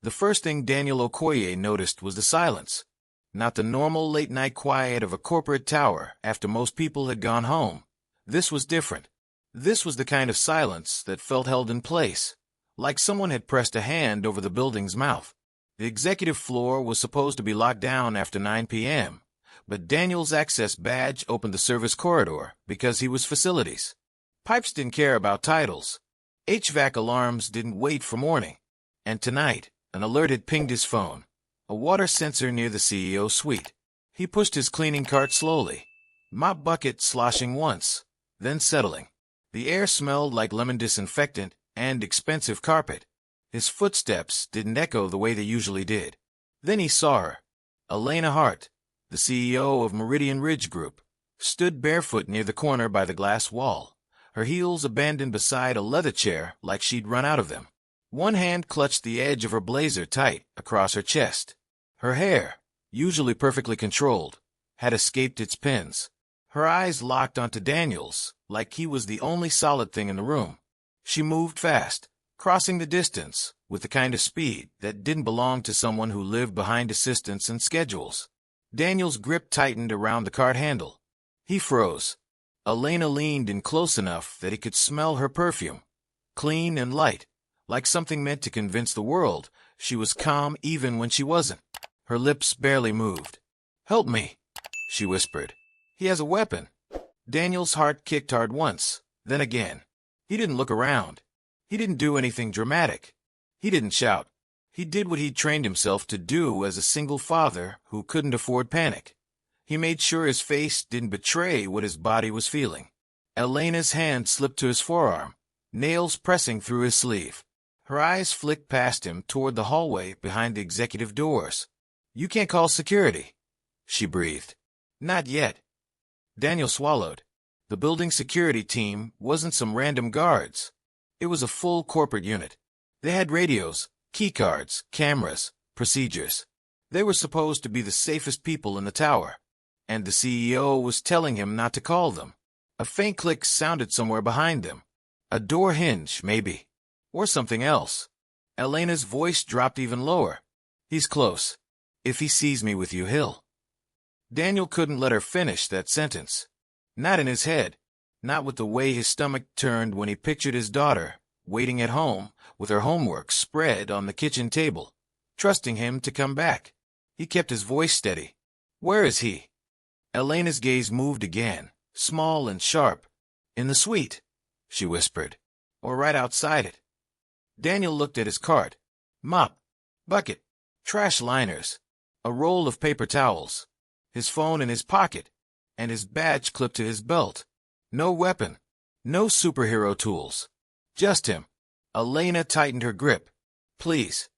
The first thing Daniel Okoye noticed was the silence. Not the normal late-night quiet of a corporate tower after most people had gone home. This was different. This was the kind of silence that felt held in place, like someone had pressed a hand over the building's mouth. The executive floor was supposed to be locked down after 9 p.m., but Daniel's access badge opened the service corridor because he was facilities. Pipes didn't care about titles. HVAC alarms didn't wait for morning. And tonight, an alert had pinged his phone, a water sensor near the CEO's suite. He pushed his cleaning cart slowly, mop bucket sloshing once, then settling. The air smelled like lemon disinfectant and expensive carpet. His footsteps didn't echo the way they usually did. Then he saw her. Elena Hart, the CEO of Meridian Ridge Group, stood barefoot near the corner by the glass wall, her heels abandoned beside a leather chair like she'd run out of them. One hand clutched the edge of her blazer tight across her chest. Her hair, usually perfectly controlled, had escaped its pins. Her eyes locked onto Daniel's, like he was the only solid thing in the room. She moved fast, crossing the distance with the kind of speed that didn't belong to someone who lived behind assistants and schedules. Daniel's grip tightened around the cart handle. He froze. Elena leaned in close enough that he could smell her perfume, clean and light, like something meant to convince the world she was calm even when she wasn't. Her lips barely moved. "Help me," she whispered. "He has a weapon." Daniel's heart kicked hard once, then again. He didn't look around. He didn't do anything dramatic. He didn't shout. He did what he'd trained himself to do as a single father who couldn't afford panic. He made sure his face didn't betray what his body was feeling. Elena's hand slipped to his forearm, nails pressing through his sleeve. Her eyes flicked past him toward the hallway behind the executive doors. "You can't call security," she breathed. "Not yet." Daniel swallowed. The building security team wasn't some random guards. It was a full corporate unit. They had radios, keycards, cameras, procedures. They were supposed to be the safest people in the tower. And the CEO was telling him not to call them. A faint click sounded somewhere behind them. A door hinge, maybe. Or something else. Elena's voice dropped even lower. "He's close. If he sees me with you, he'll..." Daniel couldn't let her finish that sentence. Not in his head. Not with the way his stomach turned when he pictured his daughter, waiting at home, with her homework spread on the kitchen table, trusting him to come back. He kept his voice steady. "Where is he?" Elena's gaze moved again, small and sharp. "In the suite," she whispered. "Or right outside it." Daniel looked at his cart. Mop, bucket, trash liners, a roll of paper towels, his phone in his pocket, and his badge clipped to his belt. No weapon, no superhero tools. Just him. Elena tightened her grip. "Please."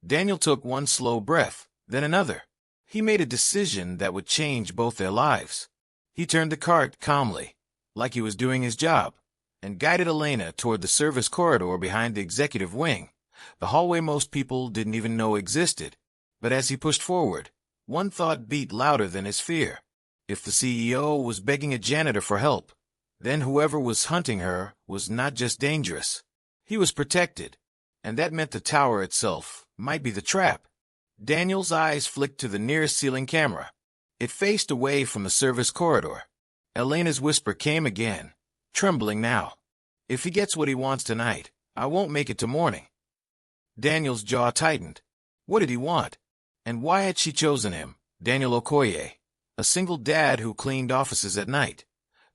Daniel took one slow breath, then another. He made a decision that would change both their lives. He turned the cart calmly, like he was doing his job, and guided Elena toward the service corridor behind the executive wing, the hallway most people didn't even know existed. But as he pushed forward, one thought beat louder than his fear. If the CEO was begging a janitor for help, then whoever was hunting her was not just dangerous. He was protected, and that meant the tower itself might be the trap. Daniel's eyes flicked to the nearest ceiling camera. It faced away from the service corridor. Elena's whisper came again, trembling now. "If he gets what he wants tonight, I won't make it to morning." Daniel's jaw tightened. What did he want? And why had she chosen him, Daniel Okoye, a single dad who cleaned offices at night,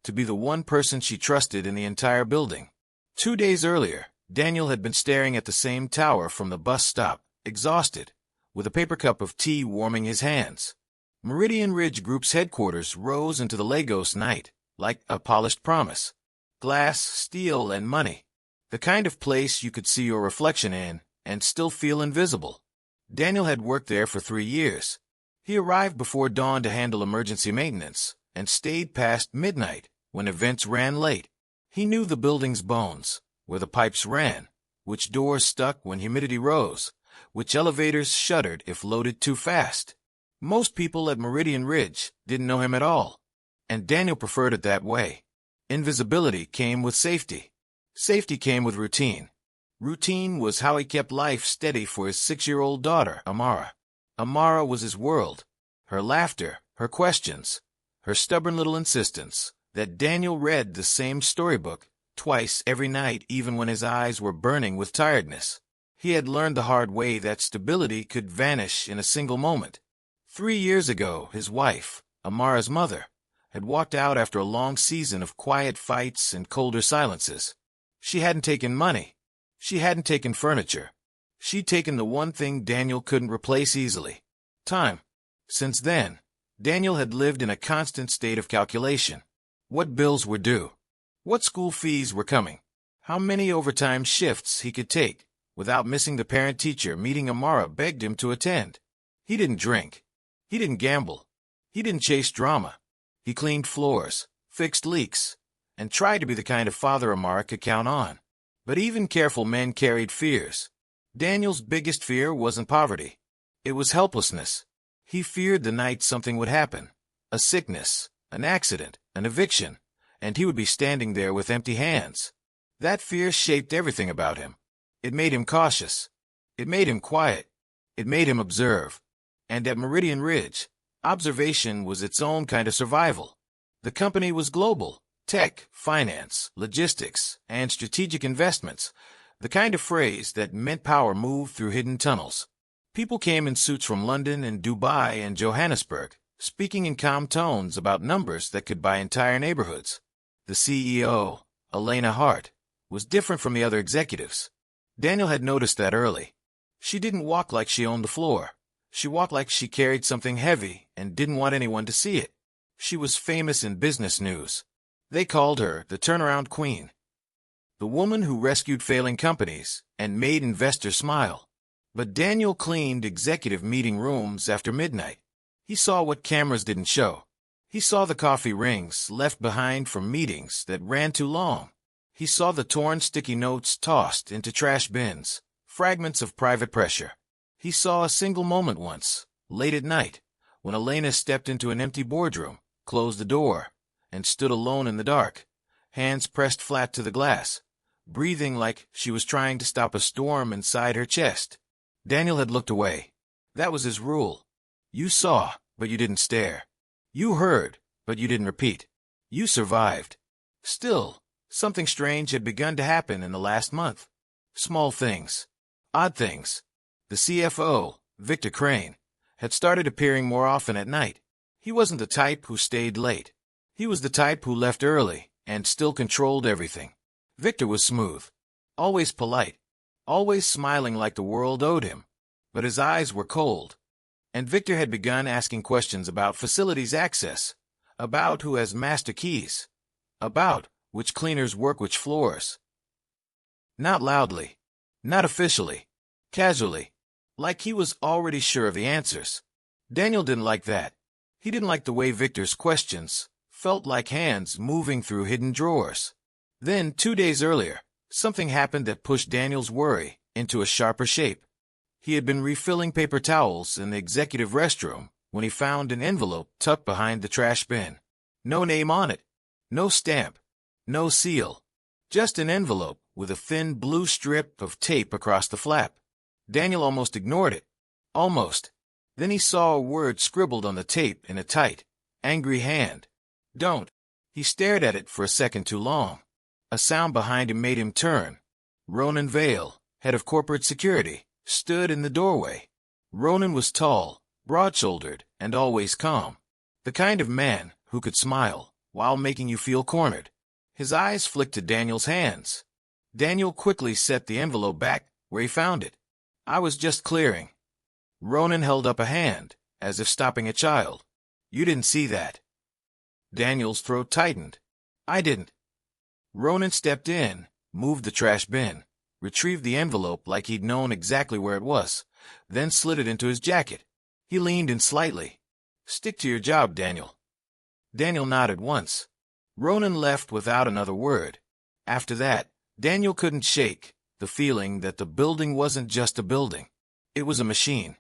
to be the one person she trusted in the entire building? 2 days earlier, Daniel had been staring at the same tower from the bus stop, exhausted, with a paper cup of tea warming his hands. Meridian Ridge Group's headquarters rose into the Lagos night, like a polished promise. Glass, steel, and money. The kind of place you could see your reflection in and still feel invisible. Daniel had worked there for 3 years. He arrived before dawn to handle emergency maintenance and stayed past midnight when events ran late. He knew the building's bones, where the pipes ran, which doors stuck when humidity rose, which elevators shuddered if loaded too fast. Most people at Meridian Ridge didn't know him at all, and Daniel preferred it that way. Invisibility came with safety. Safety came with routine. Routine was how he kept life steady for his 6-year-old daughter, Amara. Amara was his world. Her laughter, her questions, her stubborn little insistence that Daniel read the same storybook twice every night even when his eyes were burning with tiredness. He had learned the hard way that stability could vanish in a single moment. 3 years ago, his wife, Amara's mother, had walked out after a long season of quiet fights and colder silences. She hadn't taken money. She hadn't taken furniture. She'd taken the one thing Daniel couldn't replace easily: time. Since then, Daniel had lived in a constant state of calculation. What bills were due? What school fees were coming? How many overtime shifts he could take without missing the parent-teacher meeting Amara begged him to attend. He didn't drink. He didn't gamble. He didn't chase drama. He cleaned floors, fixed leaks, and tried to be the kind of father Amara could count on. But even careful men carried fears. Daniel's biggest fear wasn't poverty. It was helplessness. He feared the night something would happen. A sickness, an accident, an eviction, and he would be standing there with empty hands. That fear shaped everything about him. It made him cautious. It made him quiet. It made him observe. And at Meridian Ridge, observation was its own kind of survival. The company was global: tech, finance, logistics, and strategic investments, the kind of phrase that meant power moved through hidden tunnels. People came in suits from London and Dubai and Johannesburg, speaking in calm tones about numbers that could buy entire neighborhoods. The CEO, Elena Hart, was different from the other executives. Daniel had noticed that early. She didn't walk like she owned the floor. She walked like she carried something heavy and didn't want anyone to see it. She was famous in business news. They called her the turnaround queen, the woman who rescued failing companies and made investors smile. But Daniel cleaned executive meeting rooms after midnight. He saw what cameras didn't show. He saw the coffee rings left behind from meetings that ran too long. He saw the torn sticky notes tossed into trash bins, fragments of private pressure. He saw a single moment once, late at night, when Elena stepped into an empty boardroom, closed the door, and stood alone in the dark, hands pressed flat to the glass, breathing like she was trying to stop a storm inside her chest. Daniel had looked away. That was his rule. You saw, but you didn't stare. You heard, but you didn't repeat. You survived. Still, something strange had begun to happen in the last month. Small things. Odd things. The CFO, Victor Crane, had started appearing more often at night. He wasn't the type who stayed late. He was the type who left early and still controlled everything. Victor was smooth, always polite, always smiling like the world owed him, but his eyes were cold. And Victor had begun asking questions about facilities access, about who has master keys, about which cleaners work which floors. Not loudly, not officially, casually, like he was already sure of the answers. Daniel didn't like that. He didn't like the way Victor's questions felt like hands moving through hidden drawers. Then, 2 days earlier, something happened that pushed Daniel's worry into a sharper shape. He had been refilling paper towels in the executive restroom when he found an envelope tucked behind the trash bin. No name on it, no stamp, no seal, just an envelope with a thin blue strip of tape across the flap. Daniel almost ignored it. Almost. Then he saw a word scribbled on the tape in a tight, angry hand. Don't. He stared at it for a second too long. A sound behind him made him turn. Ronan Vale, head of corporate security, stood in the doorway. Ronan was tall, broad-shouldered, and always calm. The kind of man who could smile while making you feel cornered. His eyes flicked to Daniel's hands. Daniel quickly set the envelope back where he found it. I was just clearing. Ronan held up a hand, as if stopping a child. You didn't see that. Daniel's throat tightened. I didn't. Ronan stepped in, moved the trash bin, retrieved the envelope like he'd known exactly where it was, then slid it into his jacket. He leaned in slightly. Stick to your job, Daniel. Daniel nodded once. Ronan left without another word. After that, Daniel couldn't shake the feeling that the building wasn't just a building. It was a machine,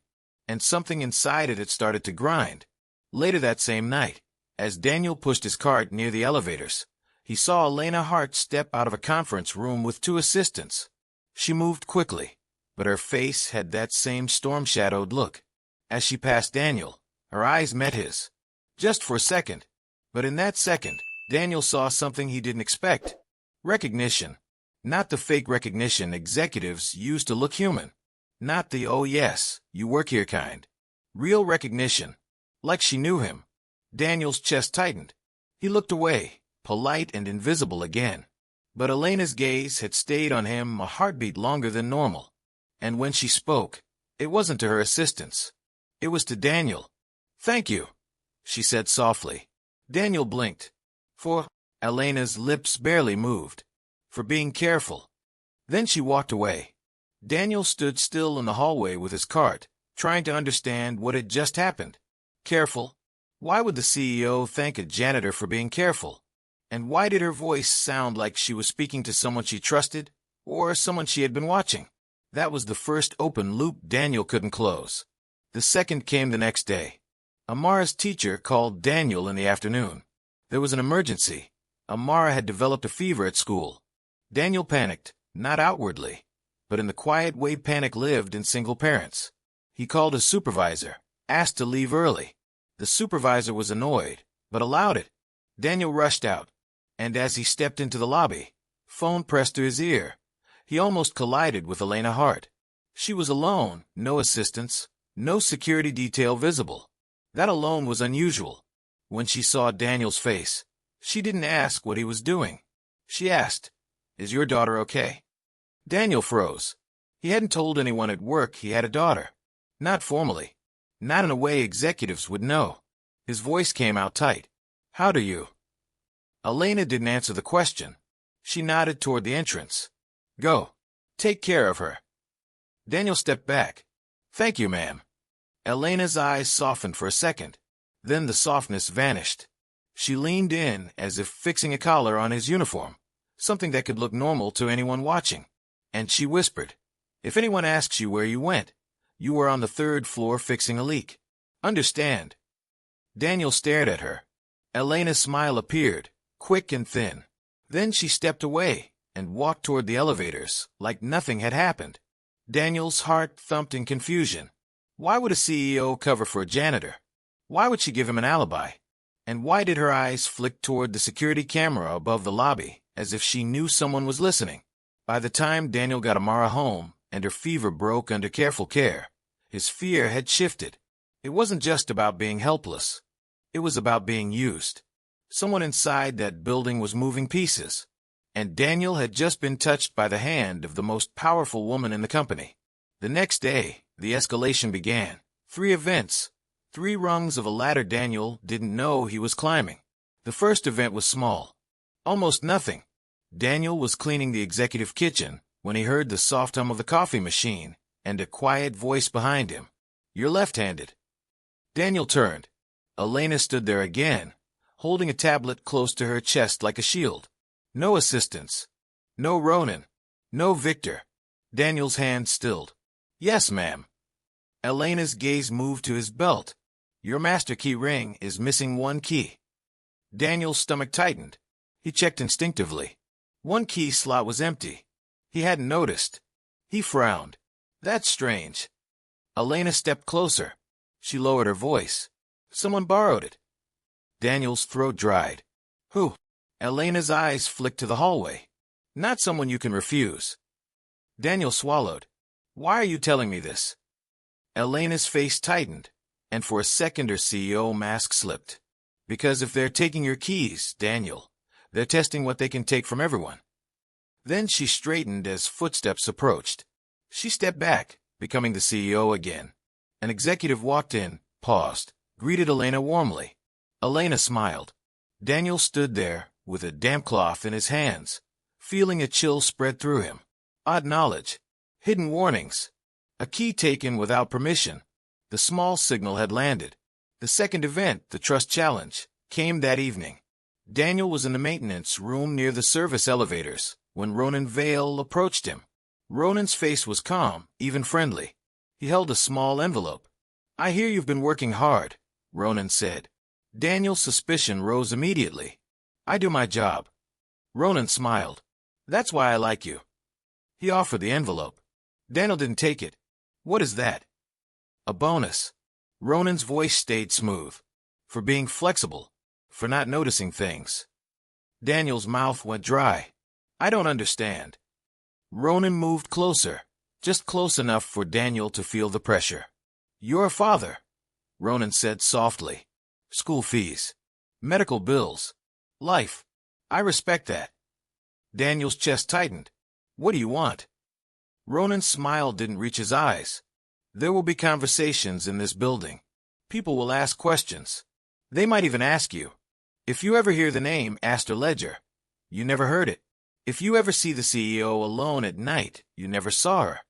and something inside it had started to grind. Later that same night, as Daniel pushed his cart near the elevators, he saw Elena Hart step out of a conference room with 2 assistants. She moved quickly, but her face had that same storm-shadowed look. As she passed Daniel, her eyes met his. Just for a second. But in that second, Daniel saw something he didn't expect. Recognition. Not the fake recognition executives use to look human. Not the "oh yes, you work here" kind. Real recognition. Like she knew him. Daniel's chest tightened. He looked away, polite and invisible again. But Elena's gaze had stayed on him a heartbeat longer than normal. And when she spoke, it wasn't to her assistants. It was to Daniel. "Thank you," she said softly. Daniel blinked. "For?" Elena's lips barely moved. "For being careful." Then she walked away. Daniel stood still in the hallway with his cart, trying to understand what had just happened. Careful? Why would the CEO thank a janitor for being careful? And why did her voice sound like she was speaking to someone she trusted, or someone she had been watching? That was the first open loop Daniel couldn't close. The second came the next day. Amara's teacher called Daniel in the afternoon. There was an emergency. Amara had developed a fever at school. Daniel panicked, not outwardly, but in the quiet way panic lived in single parents. He called his supervisor, asked to leave early. The supervisor was annoyed, but allowed it. Daniel rushed out, and as he stepped into the lobby, phone pressed to his ear. He almost collided with Elena Hart. She was alone, no assistants, no security detail visible. That alone was unusual. When she saw Daniel's face, she didn't ask what he was doing. She asked, "Is your daughter okay?" Daniel froze. He hadn't told anyone at work he had a daughter. Not formally. Not in a way executives would know. His voice came out tight. "How do you?" Elena didn't answer the question. She nodded toward the entrance. "Go. Take care of her." Daniel stepped back. "Thank you, ma'am." Elena's eyes softened for a second. Then the softness vanished. She leaned in as if fixing a collar on his uniform, something that could look normal to anyone watching. And she whispered, "If anyone asks you where you went, you were on the 3rd floor fixing a leak. Understand?" Daniel stared at her. Elena's smile appeared, quick and thin. Then she stepped away and walked toward the elevators like nothing had happened. Daniel's heart thumped in confusion. Why would a CEO cover for a janitor? Why would she give him an alibi? And why did her eyes flick toward the security camera above the lobby, as if she knew someone was listening? By the time Daniel got Amara home and her fever broke under careful care, his fear had shifted. It wasn't just about being helpless. It was about being used. Someone inside that building was moving pieces, and Daniel had just been touched by the hand of the most powerful woman in the company. The next day, the escalation began. 3 events. 3 rungs of a ladder Daniel didn't know he was climbing. The first event was small. Almost nothing. Daniel was cleaning the executive kitchen when he heard the soft hum of the coffee machine and a quiet voice behind him. "You're left-handed." Daniel turned. Elena stood there again, holding a tablet close to her chest like a shield. No assistants. No Ronan. No Victor. Daniel's hand stilled. "Yes, ma'am." Elena's gaze moved to his belt. "Your master key ring is missing 1 key." Daniel's stomach tightened. He checked instinctively. 1 key slot was empty. He hadn't noticed. He frowned. "That's strange." Elena stepped closer. She lowered her voice. "Someone borrowed it." Daniel's throat dried. "Who?" Elena's eyes flicked to the hallway. "Not someone you can refuse." Daniel swallowed. "Why are you telling me this?" Elena's face tightened, and for a second her CEO mask slipped. "Because if they're taking your keys, Daniel, they're testing what they can take from everyone." Then she straightened as footsteps approached. She stepped back, becoming the CEO again. An executive walked in, paused, greeted Elena warmly. Elena smiled. Daniel stood there, with a damp cloth in his hands, feeling a chill spread through him. Odd knowledge. Hidden warnings. A key taken without permission. The small signal had landed. The second event, the trust challenge, came that evening. Daniel was in the maintenance room near the service elevators when Ronan Vale approached him. Ronan's face was calm, even friendly. He held a small envelope. "I hear you've been working hard," Ronan said. Daniel's suspicion rose immediately. "I do my job." Ronan smiled. "That's why I like you." He offered the envelope. Daniel didn't take it. What is that? A bonus. Ronan's voice stayed smooth. For being flexible. For not noticing things. Daniel's mouth went dry. I don't understand. Ronan moved closer. Just close enough for Daniel to feel the pressure. Your father, Ronan said softly. School fees. Medical bills. Life. I respect that. Daniel's chest tightened. What do you want? Ronan's smile didn't reach his eyes. There will be conversations in this building. People will ask questions. They might even ask you. If you ever hear the name Astor Ledger, you never heard it. If you ever see the CEO alone at night, you never saw her.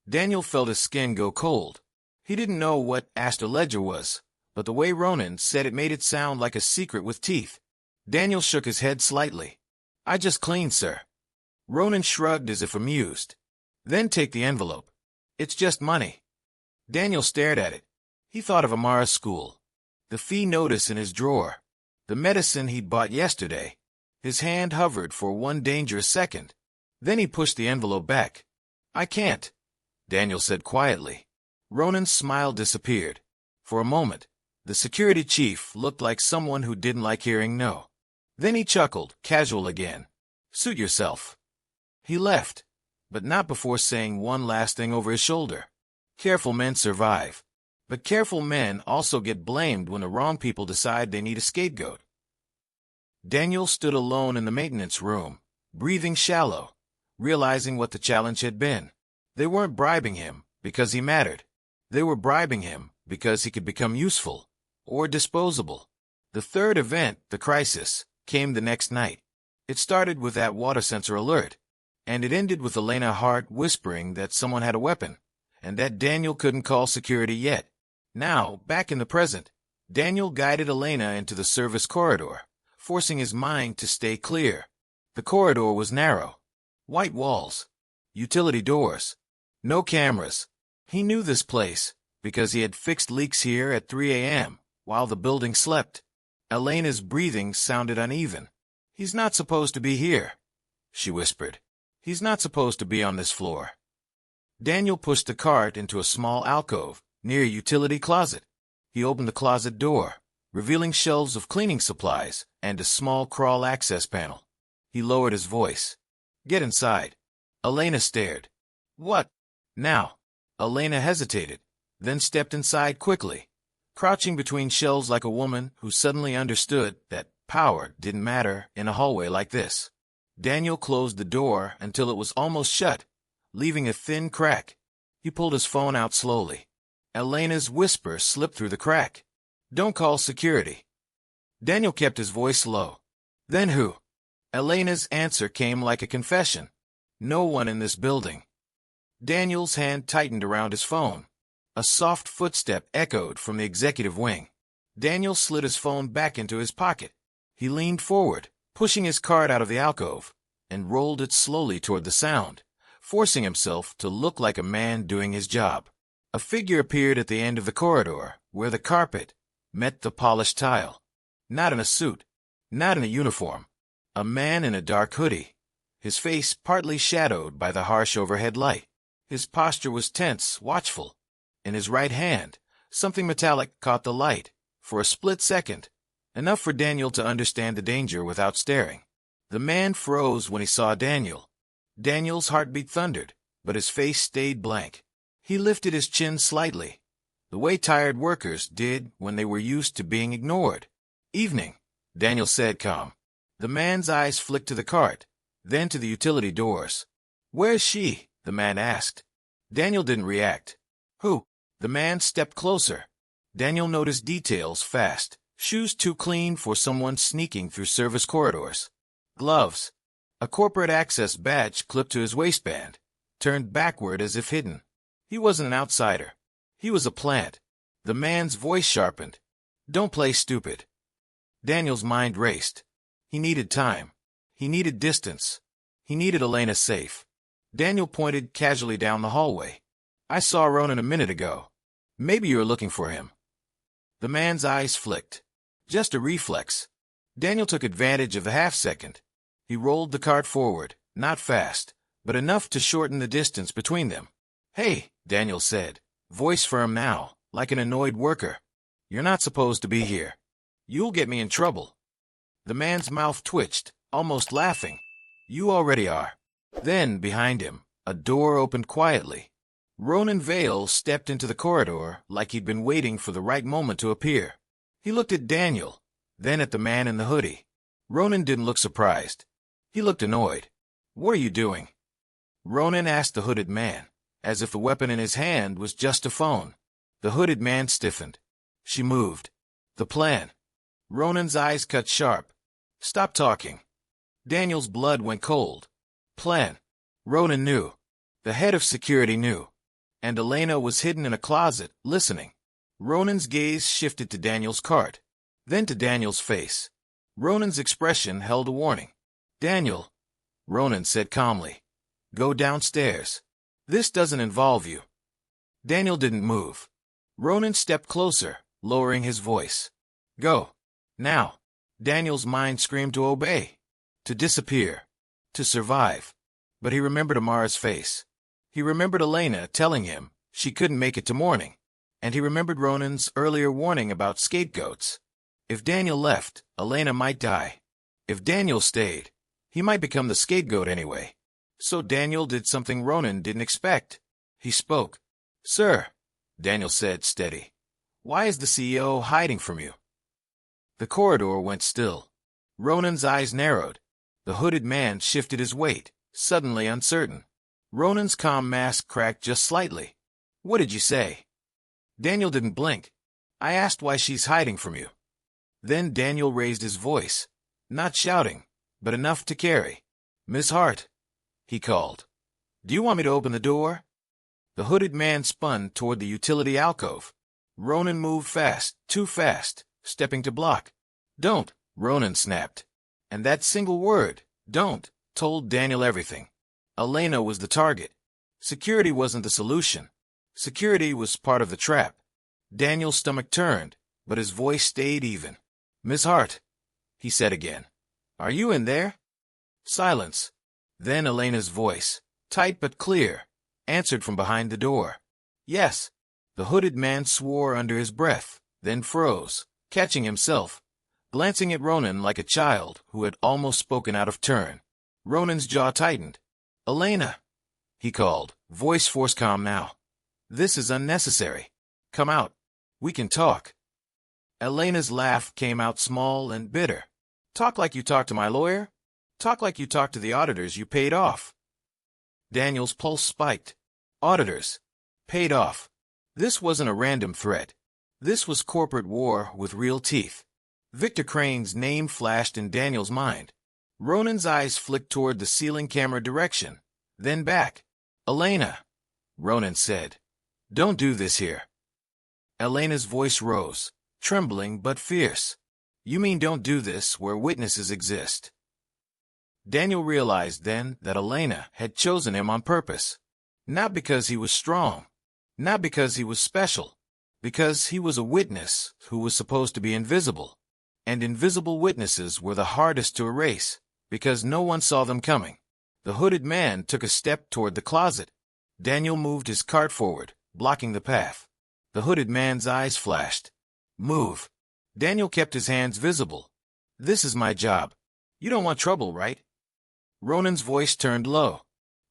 Daniel felt his skin go cold. He didn't know what Astor Ledger was, but the way Ronan said it made it sound like a secret with teeth. Daniel shook his head slightly. I just cleaned, sir. Ronan shrugged as if amused. Then take the envelope. It's just money. Daniel stared at it. He thought of Amara's school. The fee notice in his drawer. The medicine he'd bought yesterday. His hand hovered for one dangerous second. Then he pushed the envelope back. I can't, Daniel said quietly. Ronan's smile disappeared. For a moment, the security chief looked like someone who didn't like hearing no. Then he chuckled, casual again. Suit yourself. He left, but not before saying one last thing over his shoulder. Careful men survive. But careful men also get blamed when the wrong people decide they need a scapegoat. Daniel stood alone in the maintenance room, breathing shallow, realizing what the challenge had been. They weren't bribing him because he mattered. They were bribing him because he could become useful or disposable. The third event, the crisis, came the next night. It started with that water sensor alert, and it ended with Elena Hart whispering that someone had a weapon, and that Daniel couldn't call security yet. Now, back in the present, Daniel guided Elena into the service corridor, forcing his mind to stay clear. The corridor was narrow. White walls. Utility doors. No cameras. He knew this place, because he had fixed leaks here at 3 a.m., while the building slept. Elena's breathing sounded uneven. He's not supposed to be here, she whispered. He's not supposed to be on this floor. Daniel pushed the cart into a small alcove, near a utility closet. He opened the closet door, revealing shelves of cleaning supplies and a small crawl access panel. He lowered his voice. Get inside. Elena stared. What? Now. Elena hesitated, then stepped inside quickly, crouching between shelves like a woman who suddenly understood that power didn't matter in a hallway like this. Daniel closed the door until it was almost shut, leaving a thin crack. He pulled his phone out slowly. Elena's whisper slipped through the crack. Don't call security. Daniel kept his voice low. Then who? Elena's answer came like a confession. No one in this building. Daniel's hand tightened around his phone. A soft footstep echoed from the executive wing. Daniel slid his phone back into his pocket. He leaned forward, pushing his cart out of the alcove, and rolled it slowly toward the sound, forcing himself to look like a man doing his job. A figure appeared at the end of the corridor, where the carpet met the polished tile. Not in a suit, not in a uniform. A man in a dark hoodie, his face partly shadowed by the harsh overhead light. His posture was tense, watchful. In his right hand, something metallic caught the light, for a split second, enough for Daniel to understand the danger without staring. The man froze when he saw Daniel. Daniel's heartbeat thundered, but his face stayed blank. He lifted his chin slightly, the way tired workers did when they were used to being ignored. Evening, Daniel said calm. The man's eyes flicked to the cart, then to the utility doors. Where's she? The man asked. Daniel didn't react. Who? The man stepped closer. Daniel noticed details fast. Shoes too clean for someone sneaking through service corridors. Gloves. A corporate access badge clipped to his waistband, turned backward as if hidden. He wasn't an outsider. He was a plant. The man's voice sharpened. Don't play stupid. Daniel's mind raced. He needed time. He needed distance. He needed Elena safe. Daniel pointed casually down the hallway. I saw Ronan a minute ago. Maybe you were looking for him. The man's eyes flicked. Just a reflex. Daniel took advantage of the half-second. He rolled the cart forward, not fast, but enough to shorten the distance between them. "Hey," Daniel said, voice firm now, like an annoyed worker. "You're not supposed to be here. You'll get me in trouble." The man's mouth twitched, almost laughing. "You already are." Then, behind him, a door opened quietly. Ronan Vale stepped into the corridor like he'd been waiting for the right moment to appear. He looked at Daniel, then at the man in the hoodie. Ronan didn't look surprised. He looked annoyed. "What are you doing?" Ronan asked the hooded man, as if the weapon in his hand was just a phone. The hooded man stiffened. "She moved." "The plan." Ronan's eyes cut sharp. "Stop talking." Daniel's blood went cold. "Plan." Ronan knew. The head of security knew. And Elena was hidden in a closet, listening. Ronan's gaze shifted to Daniel's cart, then to Daniel's face. Ronan's expression held a warning. "Daniel," Ronan said calmly, "go downstairs. This doesn't involve you." Daniel didn't move. Ronan stepped closer, lowering his voice. "Go. Now." Daniel's mind screamed to obey, to disappear, to survive. But he remembered Amara's face. He remembered Elena telling him she couldn't make it to morning. And he remembered Ronan's earlier warning about scapegoats. If Daniel left, Elena might die. If Daniel stayed, he might become the scapegoat anyway. So Daniel did something Ronan didn't expect. He spoke. "Sir," Daniel said, steady, "why is the CEO hiding from you?" The corridor went still. Ronan's eyes narrowed. The hooded man shifted his weight, suddenly uncertain. Ronan's calm mask cracked just slightly. "What did you say?" Daniel didn't blink. "I asked why she's hiding from you." Then Daniel raised his voice, not shouting, but enough to carry. "Miss Hart," he called. "Do you want me to open the door?" The hooded man spun toward the utility alcove. Ronan moved fast, too fast, stepping to block. "Don't," Ronan snapped. And that single word, "don't," told Daniel everything. Elena was the target. Security wasn't the solution. Security was part of the trap. Daniel's stomach turned, but his voice stayed even. "Miss Hart," he said again. "Are you in there?" Silence. Then Elena's voice, tight but clear, answered from behind the door. "Yes." The hooded man swore under his breath, then froze, catching himself, glancing at Ronan like a child who had almost spoken out of turn. Ronan's jaw tightened. "Elena," he called, voice force calm now. "This is unnecessary. Come out. We can talk." Elena's laugh came out small and bitter. "Talk like you talk to my lawyer? Talk like you talk to the auditors you paid off." Daniel's pulse spiked. Auditors. Paid off. This wasn't a random threat. This was corporate war with real teeth. Victor Crane's name flashed in Daniel's mind. Ronan's eyes flicked toward the ceiling camera direction, then back. "Elena," Ronan said, "don't do this here." Elena's voice rose, trembling but fierce. "You mean don't do this where witnesses exist?" Daniel realized then that Elena had chosen him on purpose. Not because he was strong, not because he was special, because he was a witness who was supposed to be invisible. And invisible witnesses were the hardest to erase, because no one saw them coming. The hooded man took a step toward the closet. Daniel moved his cart forward, blocking the path. The hooded man's eyes flashed. "Move." Daniel kept his hands visible. "This is my job. You don't want trouble, right?" Ronan's voice turned low.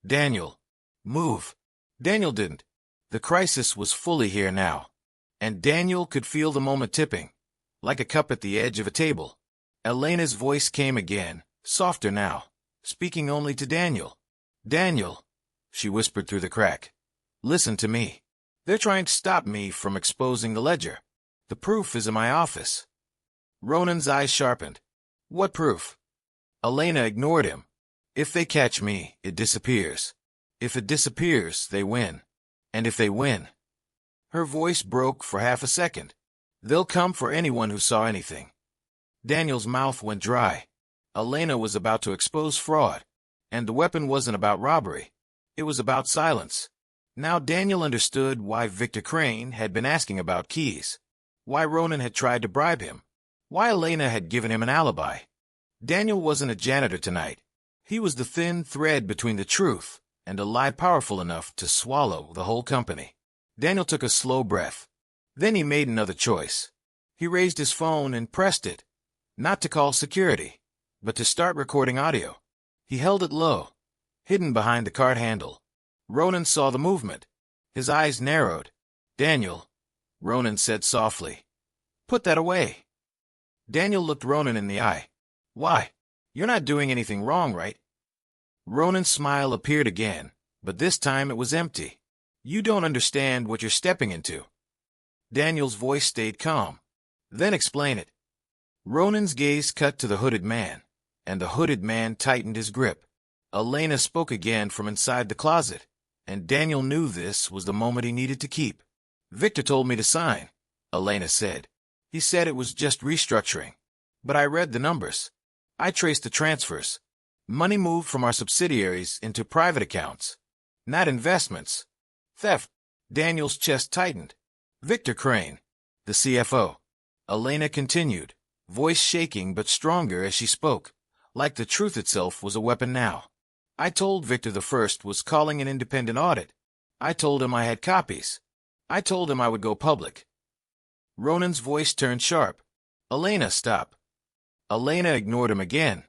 "Daniel, move." Daniel didn't. The crisis was fully here now. And Daniel could feel the moment tipping, like a cup at the edge of a table. Elena's voice came again, softer now, speaking only to Daniel. "Daniel," she whispered through the crack, "listen to me. They're trying to stop me from exposing the ledger. The proof is in my office." Ronan's eyes sharpened. "What proof?" Elena ignored him. "If they catch me, it disappears. If it disappears, they win. And if they win—" Her voice broke for half a second. "They'll come for anyone who saw anything." Daniel's mouth went dry. Elena was about to expose fraud. And the weapon wasn't about robbery. It was about silence. Now Daniel understood why Victor Crane had been asking about keys. Why Ronan had tried to bribe him. Why Elena had given him an alibi. Daniel wasn't a janitor tonight. He was the thin thread between the truth and a lie powerful enough to swallow the whole company. Daniel took a slow breath. Then he made another choice. He raised his phone and pressed it, not to call security, but to start recording audio. He held it low, hidden behind the cart handle. Ronan saw the movement. His eyes narrowed. "Daniel," Ronan said softly, "put that away." Daniel looked Ronan in the eye. "Why? You're not doing anything wrong, right?" Ronan's smile appeared again, but this time it was empty. "You don't understand what you're stepping into." Daniel's voice stayed calm. "Then explain it." Ronan's gaze cut to the hooded man, and the hooded man tightened his grip. Elena spoke again from inside the closet, and Daniel knew this was the moment he needed to keep. "Victor told me to sign," Elena said. "He said it was just restructuring. But I read the numbers. I traced the transfers. Money moved from our subsidiaries into private accounts, not investments. Theft." Daniel's chest tightened. "Victor Crane, the CFO." Elena continued, voice shaking but stronger as she spoke, like the truth itself was a weapon now. "I told Victor the first was calling an independent audit. I told him I had copies. I told him I would go public." Ronan's voice turned sharp. "Elena, stop." Elena ignored him again.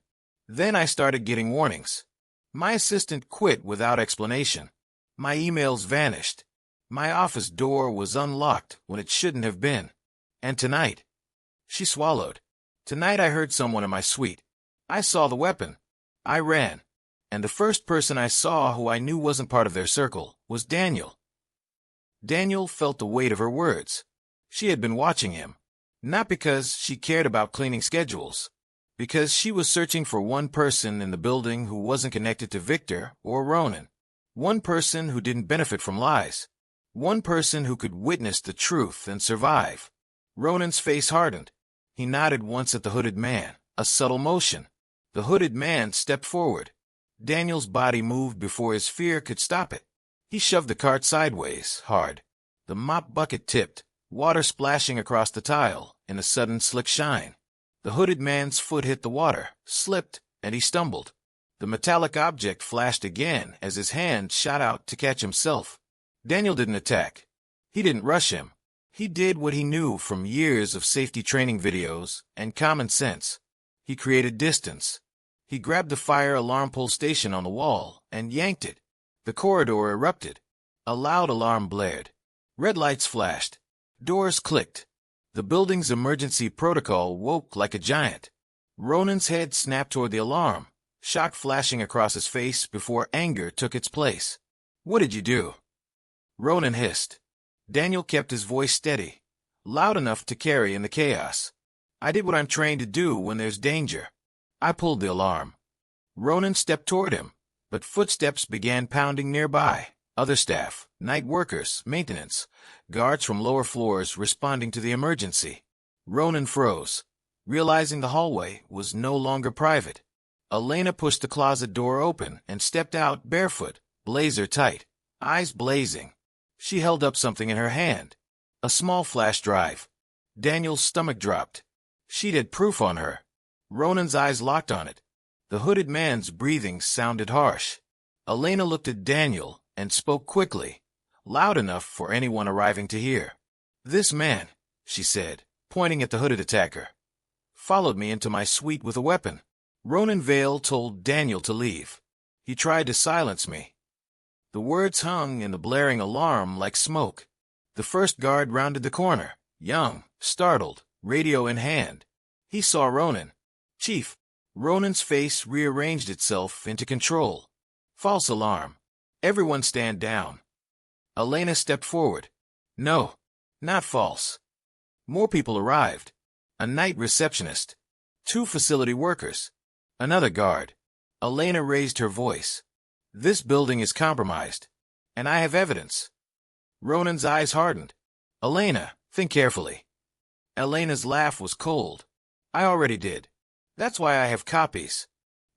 "Then I started getting warnings. My assistant quit without explanation. My emails vanished. My office door was unlocked when it shouldn't have been. And tonight," she swallowed, "tonight I heard someone in my suite. I saw the weapon. I ran. And the first person I saw who I knew wasn't part of their circle was Daniel." Daniel felt the weight of her words. She had been watching him, not because she cared about cleaning schedules, because she was searching for one person in the building who wasn't connected to Victor or Ronan, one person who didn't benefit from lies, one person who could witness the truth and survive. Ronan's face hardened. He nodded once at the hooded man, a subtle motion. The hooded man stepped forward. Daniel's body moved before his fear could stop it. He shoved the cart sideways, hard. The mop bucket tipped, water splashing across the tile in a sudden slick shine. The hooded man's foot hit the water, slipped, and he stumbled. The metallic object flashed again as his hand shot out to catch himself. Daniel didn't attack. He didn't rush him. He did what he knew from years of safety training videos and common sense. He created distance. He grabbed the fire alarm pull station on the wall and yanked it. The corridor erupted. A loud alarm blared. Red lights flashed. Doors clicked. The building's emergency protocol woke like a giant. Ronan's head snapped toward the alarm, shock flashing across his face before anger took its place. "What did you do?" Ronan hissed. Daniel kept his voice steady, loud enough to carry in the chaos. "I did what I'm trained to do when there's danger. I pulled the alarm." Ronan stepped toward him, but footsteps began pounding nearby. Other staff, night workers, maintenance, guards from lower floors responding to the emergency. Ronan froze, realizing the hallway was no longer private. Elena pushed the closet door open and stepped out barefoot, blazer tight, eyes blazing. She held up something in her hand, a small flash drive. Daniel's stomach dropped. She'd had proof on her. Ronan's eyes locked on it. The hooded man's breathing sounded harsh. Elena looked at Daniel and spoke quickly, loud enough for anyone arriving to hear. "This man," she said, pointing at the hooded attacker, "followed me into my suite with a weapon." Ronan Vale told Daniel to leave. "He tried to silence me." The words hung in the blaring alarm like smoke. The first guard rounded the corner, young, startled, radio in hand. He saw Ronan. "Chief." Ronan's face rearranged itself into control. "False alarm. Everyone stand down." Elena stepped forward. "No, not false." More people arrived. A night receptionist. 2 facility workers. Another guard. Elena raised her voice. "This building is compromised, and I have evidence." Ronan's eyes hardened. "Elena, think carefully." Elena's laugh was cold. "I already did. That's why I have copies."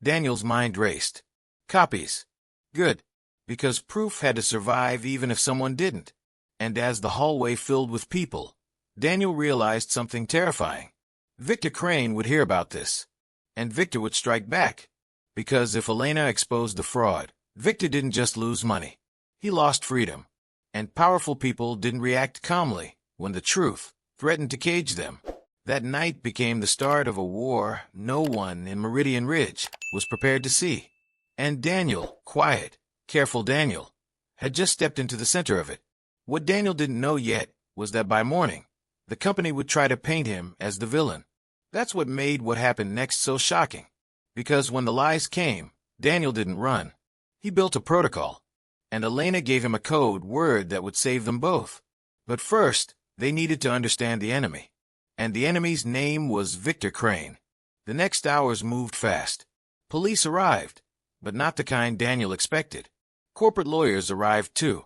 Daniel's mind raced. Copies. Good. Because proof had to survive even if someone didn't. And as the hallway filled with people, Daniel realized something terrifying. Victor Crane would hear about this, and Victor would strike back. Because if Elena exposed the fraud, Victor didn't just lose money. He lost freedom. And powerful people didn't react calmly when the truth threatened to cage them. That night became the start of a war no one in Meridian Ridge was prepared to see. And Daniel, quiet, careful Daniel, had just stepped into the center of it. What Daniel didn't know yet was that by morning, the company would try to paint him as the villain. That's what made what happened next so shocking. Because when the lies came, Daniel didn't run. He built a protocol, and Elena gave him a code word that would save them both. But first, they needed to understand the enemy. And the enemy's name was Victor Crane. The next hours moved fast. Police arrived, but not the kind Daniel expected. Corporate lawyers arrived too.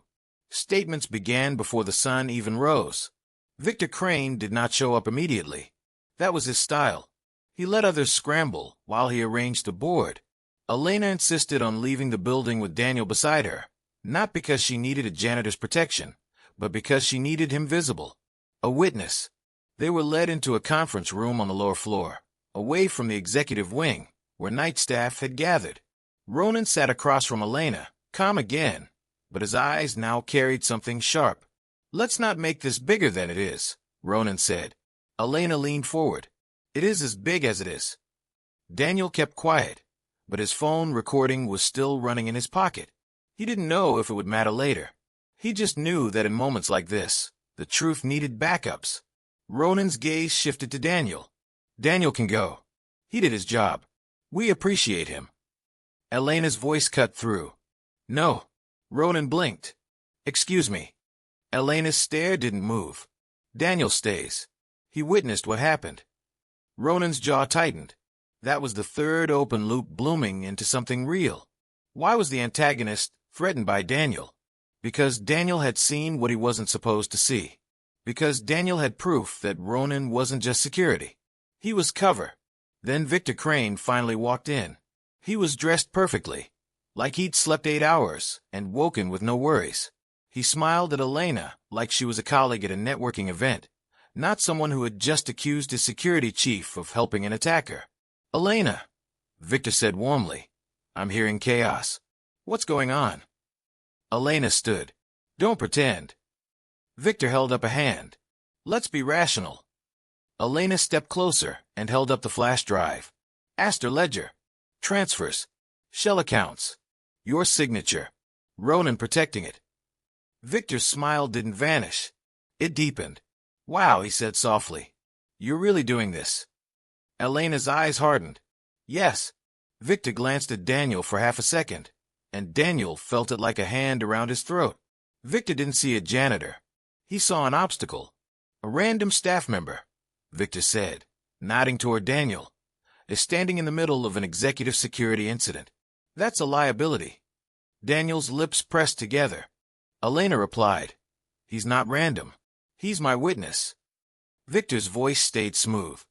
Statements began before the sun even rose. Victor Crane did not show up immediately. That was his style. He let others scramble while he arranged the board. Elena insisted on leaving the building with Daniel beside her, not because she needed a janitor's protection, but because she needed him visible. A witness. They were led into a conference room on the lower floor, away from the executive wing, where night staff had gathered. Ronan sat across from Elena, calm again, but his eyes now carried something sharp. "Let's not make this bigger than it is," Ronan said. Elena leaned forward. "It is as big as it is." Daniel kept quiet, but his phone recording was still running in his pocket. He didn't know if it would matter later. He just knew that in moments like this, the truth needed backups. Ronan's gaze shifted to Daniel. "Daniel can go. He did his job. We appreciate him." Elena's voice cut through. "No." Ronan blinked. "Excuse me." Elena's stare didn't move. "Daniel stays." He witnessed what happened. Ronan's jaw tightened. That was the third open loop blooming into something real. Why was the antagonist threatened by Daniel? Because Daniel had seen what he wasn't supposed to see. Because Daniel had proof that Ronan wasn't just security. He was cover. Then Victor Crane finally walked in. He was dressed perfectly, like he'd slept 8 hours and woken with no worries. He smiled at Elena like she was a colleague at a networking event, not someone who had just accused his security chief of helping an attacker. "Elena," Victor said warmly, "I'm hearing chaos. What's going on?" Elena stood. "Don't pretend." Victor held up a hand. "Let's be rational." Elena stepped closer and held up the flash drive. Aster ledger. Transfers. Shell accounts. Your signature. Ronan protecting it. Victor's smile didn't vanish. It deepened. "Wow," he said softly. "You're really doing this." Elena's eyes hardened. "Yes." Victor glanced at Daniel for half a second, and Daniel felt it like a hand around his throat. Victor didn't see a janitor. He saw an obstacle. "A random staff member," Victor said, nodding toward Daniel, "is standing in the middle of an executive security incident. That's a liability." Daniel's lips pressed together. Elena replied, "He's not random. He's my witness." Victor's voice stayed smooth.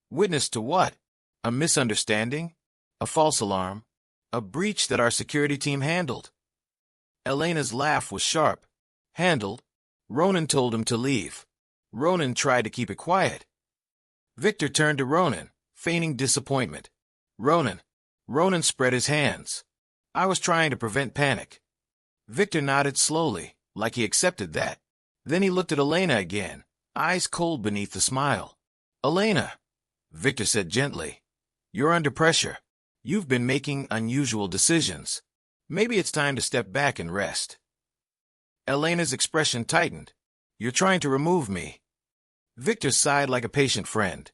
"Witness to what? A misunderstanding? A false alarm? A breach that our security team handled?" Elena's laugh was sharp. "Handled? Ronan told him to leave. Ronan tried to keep it quiet." Victor turned to Ronan, feigning disappointment. "Ronan." Ronan spread his hands. "I was trying to prevent panic." Victor nodded slowly, like he accepted that. Then he looked at Elena again, eyes cold beneath the smile. "Elena," Victor said gently, "you're under pressure. You've been making unusual decisions. Maybe it's time to step back and rest." Elena's expression tightened. "You're trying to remove me." Victor sighed like a patient friend.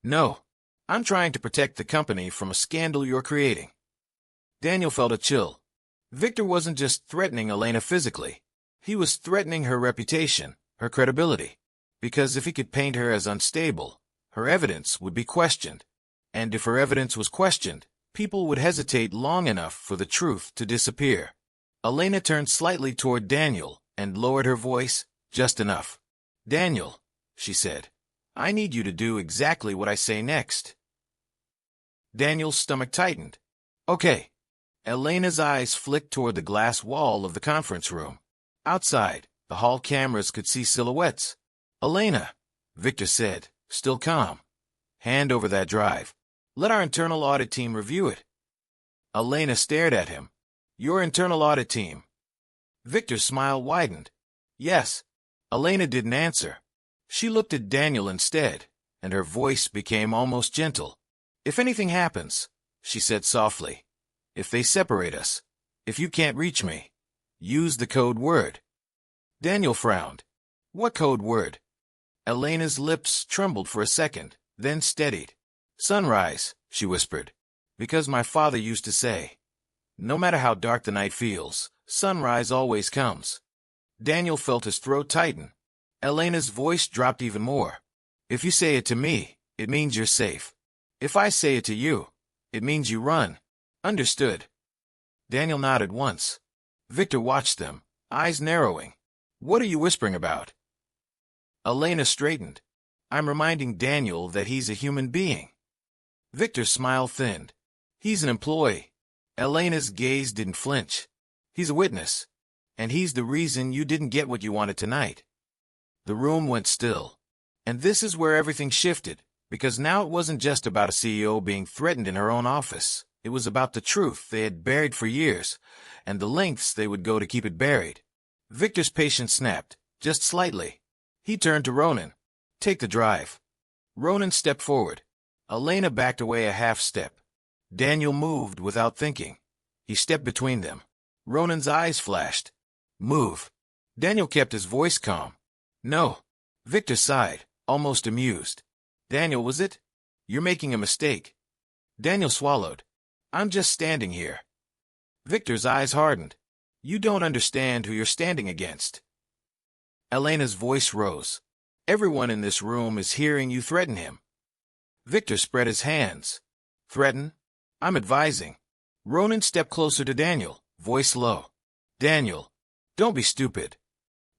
"No, I'm trying to protect the company from a scandal you're creating." Daniel felt a chill. Victor wasn't just threatening Elena physically. He was threatening her reputation, her credibility. Because if he could paint her as unstable, her evidence would be questioned. And if her evidence was questioned, people would hesitate long enough for the truth to disappear. Elena turned slightly toward Daniel and lowered her voice just enough. "Daniel," she said, "I need you to do exactly what I say next." Daniel's stomach tightened. "Okay." Elena's eyes flicked toward the glass wall of the conference room. Outside, the hall cameras could see silhouettes. "Elena," Victor said, still calm, "hand over that drive. Let our internal audit team review it." Elena stared at him. Your internal audit team. Victor's smile widened. Yes. Elena didn't answer. She looked at Daniel instead, and her voice became almost gentle. If anything happens, she said softly, if they separate us, if you can't reach me, use the code word. Daniel frowned. What code word? Elena's lips trembled for a second, then steadied. Sunrise, she whispered, because my father used to say, no matter how dark the night feels, sunrise always comes. Daniel felt his throat tighten. Elena's voice dropped even more. If you say it to me, it means you're safe. If I say it to you, it means you run. Understood? Daniel nodded once. Victor watched them, eyes narrowing. What are you whispering about? Elena straightened. I'm reminding Daniel that he's a human being. Victor's smile thinned. He's an employee. Elena's gaze didn't flinch. He's a witness. And he's the reason you didn't get what you wanted tonight. The room went still. And this is where everything shifted, because now it wasn't just about a CEO being threatened in her own office. It was about the truth they had buried for years, and the lengths they would go to keep it buried. Victor's patience snapped, just slightly. He turned to Ronan. Take the drive. Ronan stepped forward. Elena backed away a half step. Daniel moved without thinking. He stepped between them. Ronan's eyes flashed. Move. Daniel kept his voice calm. No. Victor sighed, almost amused. Daniel, was it? You're making a mistake. Daniel swallowed. I'm just standing here. Victor's eyes hardened. You don't understand who you're standing against. Elena's voice rose. Everyone in this room is hearing you threaten him. Victor spread his hands. Threaten? I'm advising. Ronan stepped closer to Daniel, voice low. Daniel, don't be stupid.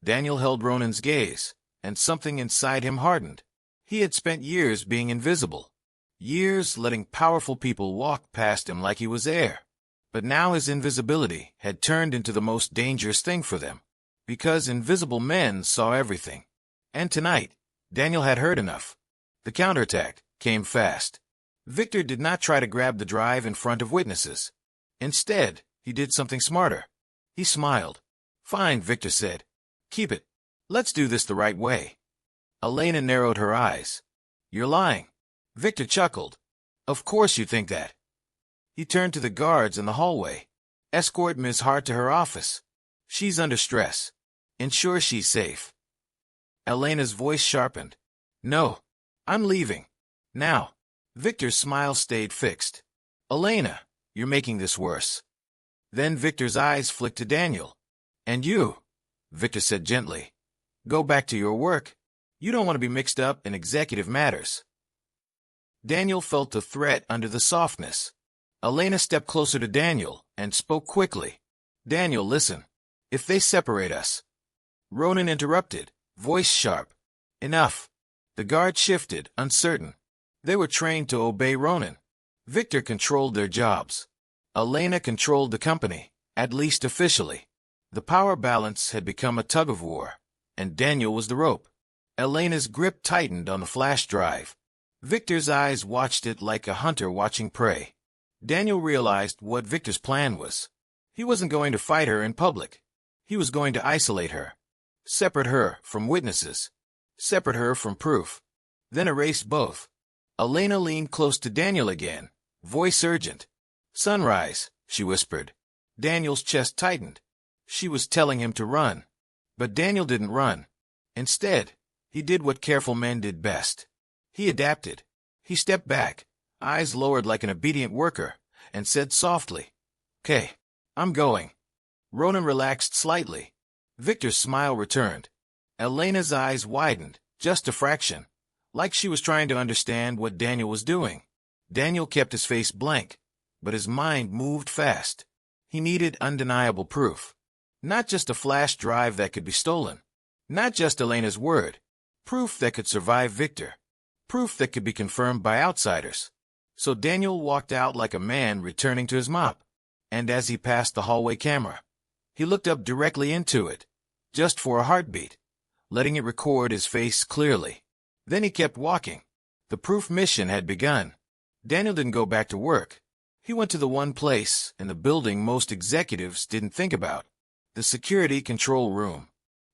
Daniel held Ronan's gaze, and something inside him hardened. He had spent years being invisible. Years letting powerful people walk past him like he was air. But now his invisibility had turned into the most dangerous thing for them, because invisible men saw everything. And tonight, Daniel had heard enough. The counterattack came fast. Victor did not try to grab the drive in front of witnesses. Instead, he did something smarter. He smiled. Fine, Victor said. Keep it. Let's do this the right way. Elena narrowed her eyes. You're lying. Victor chuckled. Of course you think that. He turned to the guards in the hallway. Escort Ms. Hart to her office. She's under stress. Ensure she's safe. Elena's voice sharpened. No. I'm leaving. Now. Victor's smile stayed fixed. Elena, you're making this worse. Then Victor's eyes flicked to Daniel. And you, Victor said gently. Go back to your work. You don't want to be mixed up in executive matters. Daniel felt the threat under the softness. Elena stepped closer to Daniel and spoke quickly. Daniel, listen. If they separate us. Ronan interrupted, voice sharp. Enough. The guard shifted, uncertain. They were trained to obey Ronan. Victor controlled their jobs. Elena controlled the company, at least officially. The power balance had become a tug-of-war, and Daniel was the rope. Elena's grip tightened on the flash drive. Victor's eyes watched it like a hunter watching prey. Daniel realized what Victor's plan was. He wasn't going to fight her in public. He was going to isolate her. Separate her from witnesses. Separate her from proof. Then erase both. Elena leaned close to Daniel again, voice urgent. Sunrise, she whispered. Daniel's chest tightened. She was telling him to run. But Daniel didn't run. Instead, he did what careful men did best. He adapted. He stepped back, eyes lowered like an obedient worker, and said softly, "Okay, I'm going." Ronan relaxed slightly. Victor's smile returned. Elena's eyes widened, just a fraction, like she was trying to understand what Daniel was doing. Daniel kept his face blank, but his mind moved fast. He needed undeniable proof. Not just a flash drive that could be stolen. Not just Elena's word. Proof that could survive Victor. Proof that could be confirmed by outsiders. So Daniel walked out like a man returning to his mop. And as he passed the hallway camera, he looked up directly into it, just for a heartbeat, letting it record his face clearly. Then he kept walking. The proof mission had begun. Daniel didn't go back to work. He went to the one place in the building most executives didn't think about, the security control room.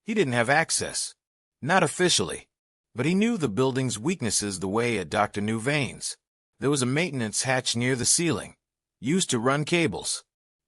He didn't have access. Not officially. But he knew the building's weaknesses the way a doctor knew veins. There was a maintenance hatch near the ceiling, used to run cables.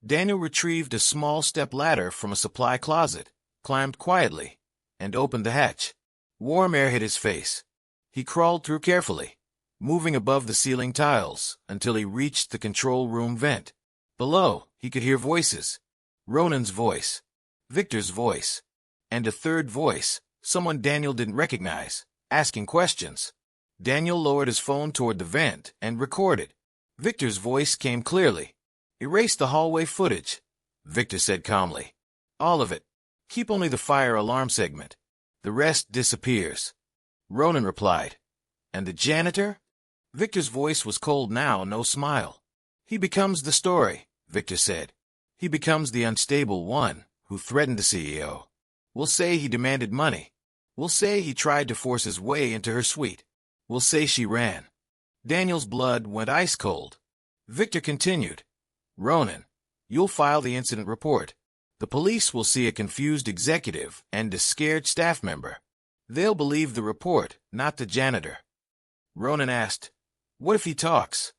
Daniel retrieved a small step ladder from a supply closet, climbed quietly, and opened the hatch. Warm air hit his face. He crawled through carefully, moving above the ceiling tiles until he reached the control room vent. Below, he could hear voices. Ronan's voice, Victor's voice, and a third voice, someone Daniel didn't recognize, asking questions. Daniel lowered his phone toward the vent and recorded. Victor's voice came clearly. "Erase the hallway footage," Victor said calmly. "All of it. Keep only the fire alarm segment. The rest disappears." Ronan replied. "And the janitor?" Victor's voice was cold now, no smile. "He becomes the story," Victor said. "He becomes the unstable one who threatened the CEO. We'll say he demanded money. We'll say he tried to force his way into her suite. We'll say she ran." Daniel's blood went ice cold. Victor continued. "Ronan, you'll file the incident report. The police will see a confused executive and a scared staff member. They'll believe the report, not the janitor." Ronan asked, "What if he talks?"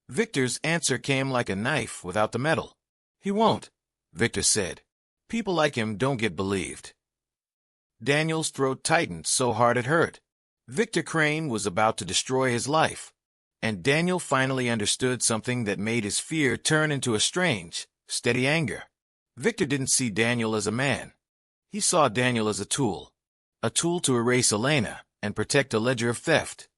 Victor's answer came like a knife without the metal. "He won't," Victor said. "People like him don't get believed." Daniel's throat tightened so hard it hurt. Victor Crane was about to destroy his life. And Daniel finally understood something that made his fear turn into a strange, steady anger. Victor didn't see Daniel as a man. He saw Daniel as a tool to erase Elena and protect a ledger of theft.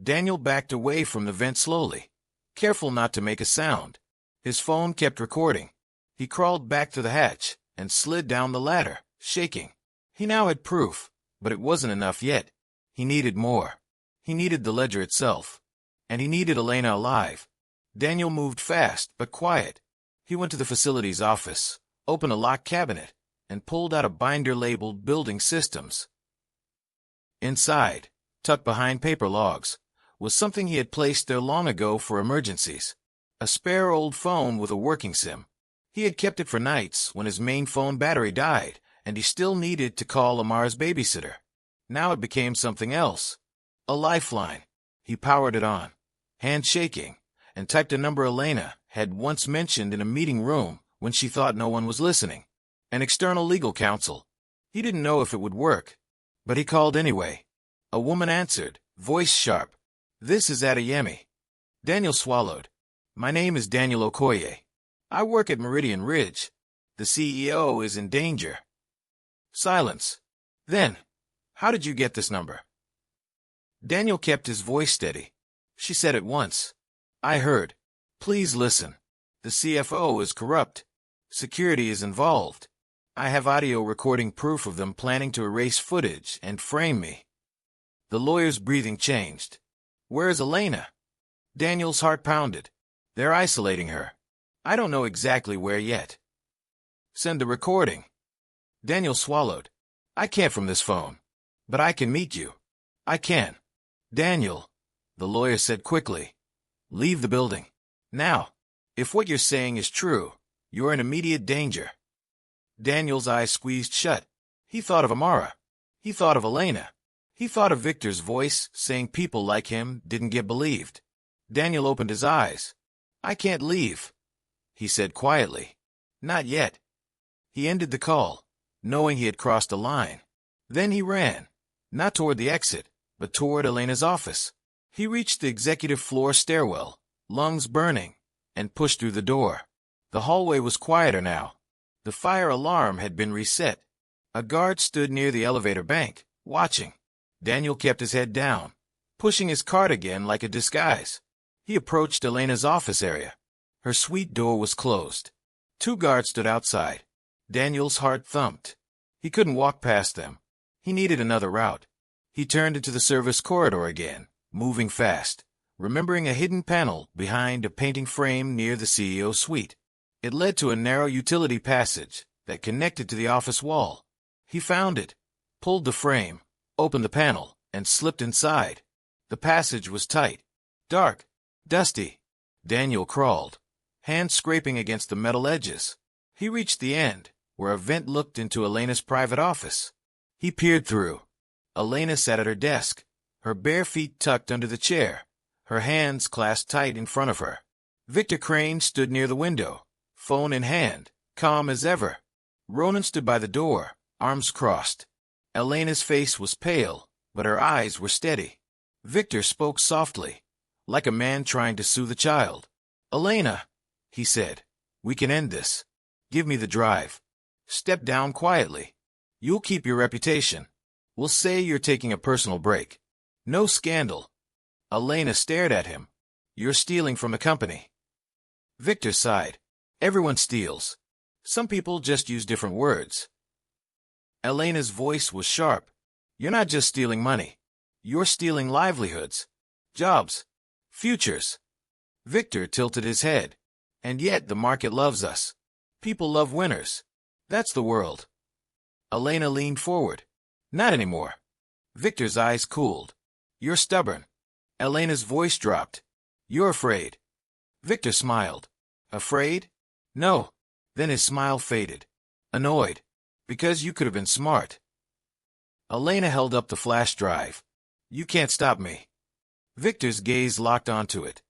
Daniel backed away from the vent slowly, careful not to make a sound. His phone kept recording. He crawled back to the hatch and slid down the ladder, shaking. He now had proof, but it wasn't enough yet. He needed more. He needed the ledger itself. And he needed Elena alive. Daniel moved fast but quiet. He went to the facility's office, opened a locked cabinet, and pulled out a binder labeled Building Systems. Inside, tucked behind paper logs, was something he had placed there long ago for emergencies. A spare old phone with a working SIM. He had kept it for nights when his main phone battery died, and he still needed to call Amara's babysitter. Now it became something else. A lifeline. He powered it on, hand shaking, and typed a number Elena had once mentioned in a meeting room when she thought no one was listening. An external legal counsel. He didn't know if it would work, but he called anyway. A woman answered, voice sharp. "This is Adeyemi." Daniel swallowed. "My name is Daniel Okoye. I work at Meridian Ridge. The CEO is in danger." Silence. Then, "How did you get this number?" Daniel kept his voice steady. She said at once, "I heard. Please listen. The CFO is corrupt. Security is involved. I have audio recording proof of them planning to erase footage and frame me." The lawyer's breathing changed. "Where is Elena?" Daniel's heart pounded. "They're isolating her. I don't know exactly where yet." "Send the recording." Daniel swallowed. "I can't from this phone. But I can meet you. I can." "Daniel," the lawyer said quickly, "leave the building. Now. If what you're saying is true, you're in immediate danger." Daniel's eyes squeezed shut. He thought of Amara. He thought of Elena. He thought of Victor's voice saying people like him didn't get believed. Daniel opened his eyes. "I can't leave," he said quietly. "Not yet." He ended the call, knowing he had crossed a line. Then he ran, not toward the exit, but toward Elena's office. He reached the executive floor stairwell, lungs burning, and pushed through the door. The hallway was quieter now. The fire alarm had been reset. A guard stood near the elevator bank, watching. Daniel kept his head down, pushing his cart again like a disguise. He approached Elena's office area. Her suite door was closed. 2 guards stood outside. Daniel's heart thumped. He couldn't walk past them. He needed another route. He turned into the service corridor again, moving fast, remembering a hidden panel behind a painting frame near the CEO's suite. It led to a narrow utility passage that connected to the office wall. He found it, pulled the frame, opened the panel, and slipped inside. The passage was tight, dark, dusty. Daniel crawled, hands scraping against the metal edges. He reached the end, where a vent looked into Elena's private office. He peered through. Elena sat at her desk, her bare feet tucked under the chair, her hands clasped tight in front of her. Victor Crane stood near the window, phone in hand, calm as ever. Ronan stood by the door, arms crossed. Elena's face was pale, but her eyes were steady. Victor spoke softly, like a man trying to soothe a child. "Elena," he said, "we can end this. Give me the drive. Step down quietly. You'll keep your reputation. We'll say you're taking a personal break. No scandal." Elena stared at him. "You're stealing from the company." Victor sighed. "Everyone steals. Some people just use different words." Elena's voice was sharp. "You're not just stealing money. You're stealing livelihoods, jobs, futures." Victor tilted his head. "And yet the market loves us. People love winners. That's the world." Elena leaned forward. "Not anymore." Victor's eyes cooled. "You're stubborn." Elena's voice dropped. "You're afraid." Victor smiled. "Afraid? No." Then his smile faded. "Annoyed. Because you could have been smart." Elena held up the flash drive. "You can't stop me." Victor's gaze locked onto it.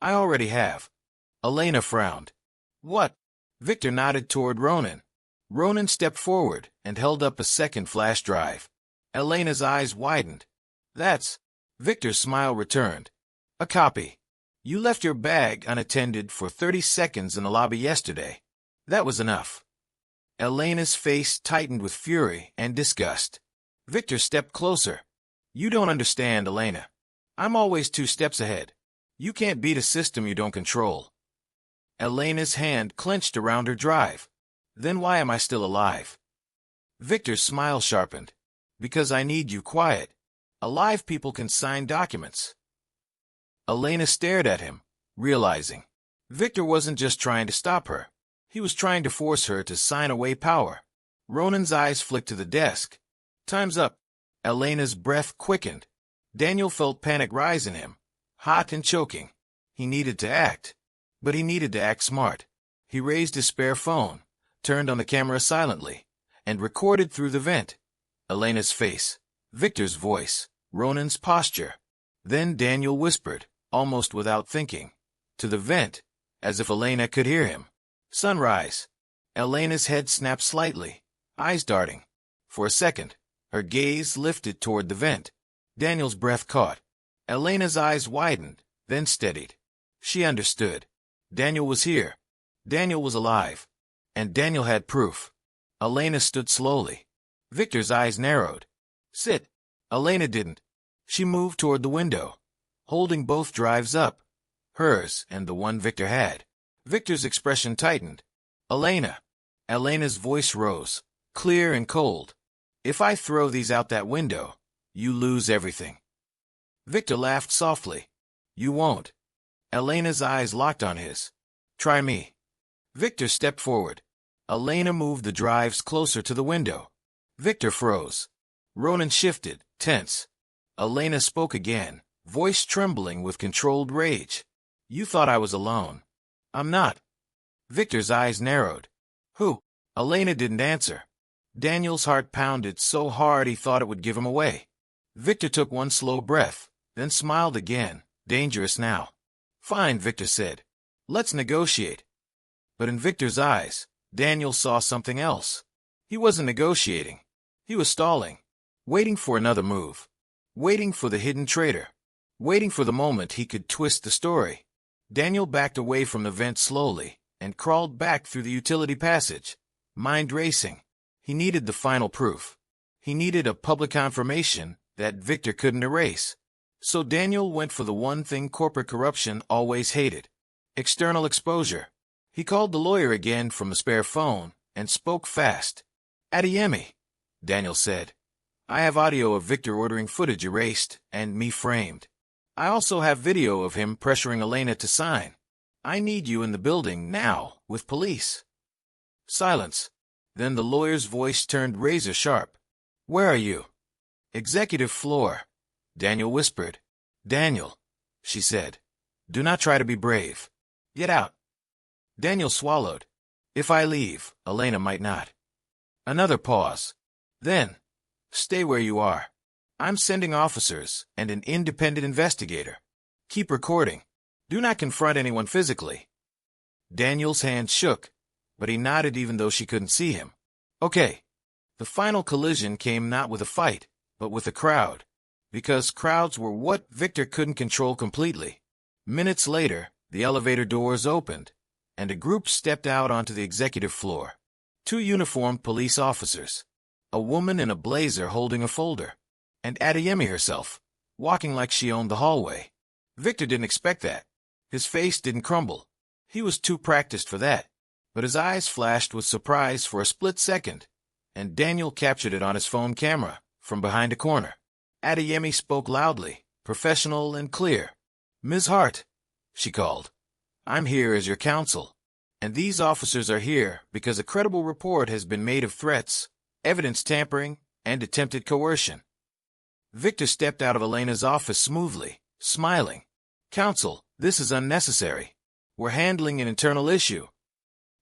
"I already have." Elena frowned. "What?" Victor nodded toward Ronan. Ronan stepped forward and held up a second flash drive. Elena's eyes widened. "That's..." Victor's smile returned. "A copy. You left your bag unattended for 30 seconds in the lobby yesterday. That was enough." Elena's face tightened with fury and disgust. Victor stepped closer. "You don't understand, Elena. I'm always 2 steps ahead. You can't beat a system you don't control." Elena's hand clenched around her drive. "Then why am I still alive?" Victor's smile sharpened. "Because I need you quiet. Alive people can sign documents." Elena stared at him, realizing Victor wasn't just trying to stop her. He was trying to force her to sign away power. Ronan's eyes flicked to the desk. "Time's up." Elena's breath quickened. Daniel felt panic rise in him, hot and choking. He needed to act, but he needed to act smart. He raised his spare phone, turned on the camera silently, and recorded through the vent. Elena's face, Victor's voice, Ronan's posture. Then Daniel whispered, almost without thinking, to the vent, as if Elena could hear him. "Sunrise." Elena's head snapped slightly, eyes darting. For a second, her gaze lifted toward the vent. Daniel's breath caught. Elena's eyes widened, then steadied. She understood. Daniel was here. Daniel was alive. And Daniel had proof. Elena stood slowly. Victor's eyes narrowed. "Sit." Elena didn't. She moved toward the window, holding both drives up, hers and the one Victor had. Victor's expression tightened. "Elena." Elena's voice rose, clear and cold. "If I throw these out that window, you lose everything." Victor laughed softly. "You won't." Elena's eyes locked on his. "Try me." Victor stepped forward. Elena moved the drives closer to the window. Victor froze. Ronan shifted, tense. Elena spoke again, voice trembling with controlled rage. "You thought I was alone. I'm not." Victor's eyes narrowed. "Who?" Elena didn't answer. Daniel's heart pounded so hard he thought it would give him away. Victor took one slow breath, then smiled again, dangerous now. "Fine," Victor said. "Let's negotiate." But in Victor's eyes, Daniel saw something else. He wasn't negotiating. He was stalling, waiting for another move, waiting for the hidden traitor, waiting for the moment he could twist the story. Daniel backed away from the vent slowly and crawled back through the utility passage, mind racing. He needed the final proof. He needed a public confirmation that Victor couldn't erase. So Daniel went for the one thing corporate corruption always hated: external exposure. He called the lawyer again from the spare phone and spoke fast. "Adiemi," Daniel said. "I have audio of Victor ordering footage erased and me framed. I also have video of him pressuring Elena to sign. I need you in the building now with police." Silence. Then the lawyer's voice turned razor sharp. "Where are you?" "Executive floor," Daniel whispered. "Daniel," she said, "do not try to be brave. Get out. Daniel swallowed. If I leave, Elena might not. Another pause. Then, stay where you are. I'm sending officers and an independent investigator. Keep recording. Do not confront anyone physically. Daniel's hand shook, but he nodded even though she couldn't see him. Okay. The final collision came not with a fight, but with a crowd. Because crowds were what Victor couldn't control completely. Minutes later, the elevator doors opened, and a group stepped out onto the executive floor. 2 uniformed police officers. A woman in a blazer holding a folder. And Adeyemi herself, walking like she owned the hallway. Victor didn't expect that. His face didn't crumble. He was too practiced for that. But his eyes flashed with surprise for a split second, and Daniel captured it on his phone camera from behind a corner. Adeyemi spoke loudly, professional and clear. Ms. Hart, she called. I'm here as your counsel, and these officers are here because a credible report has been made of threats, evidence tampering, and attempted coercion. Victor stepped out of Elena's office smoothly, smiling. Counsel, this is unnecessary. We're handling an internal issue.